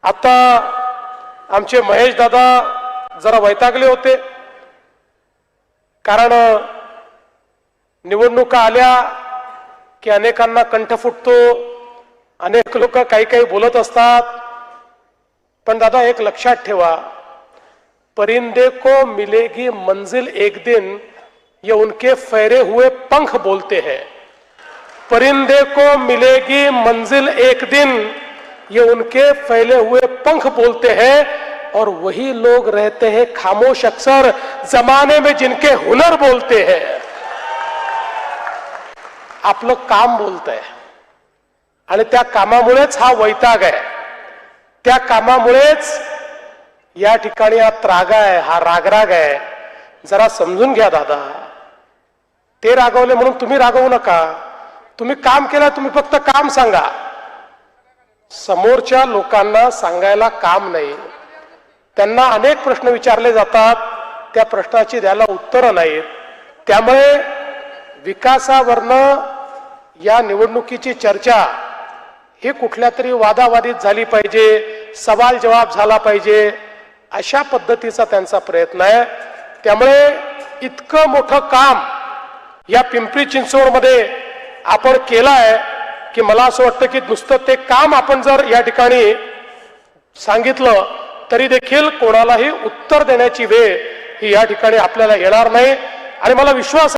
आता आमचे महेश दादा जरा वैतागले होते, कारण निवडणुका आल्या की अनेकांना कंठ फुटतो, अनेक लोक काही काही बोलत असतात. पण दादा एक लक्षात ठेवा, परिंदे को मिलेगी मंजिल एक दिन, ये उनके फैरे हुए पंख बोलते हैं. परिंदे को मिलेगी मंजिल एक दिन, ये उनके फैले हुए पंख बोलते हैं. और वही लोग रहते हैं खामोश अक्सर, जमाने में जिनके हुनर बोलते हैं. आपलं काम बोलतंय आणि त्या कामामुळेच हा वैताग आहे. त्या कामामुळेच या ठिकाणी हा त्राग आहे, हा रागराग आहे. जरा समजून घ्या दादा. ते रागवले म्हणून तुम्ही रागवू नका. तुम्ही काम केलं, तुम्ही फक्त काम सांगा. समोरच्या लोकांना सांगायला काम नाही. त्यांना अनेक प्रश्न विचारले जातात, त्या प्रश्नाची द्यायला उत्तरं नाहीत. त्यामुळे विकासावरनं या निवडणुकीची चर्चा ही कुठल्या तरी वादावादीत झाली पाहिजे, सवाल जवाब झाला पाहिजे, अशा पद्धतीचा त्यांचा प्रयत्न आहे. त्यामुळे इतकं मोठं काम या पिंपरी चिंचवडमध्ये आपण केलं आहे की मला असं वाटतं की नुसतं ते काम आपण जर या ठिकाणी सांगितलं तरी देखील कोणालाही उत्तर देण्याची वेळ ही या ठिकाणी आपल्याला येणार नाही. आणि मला विश्वास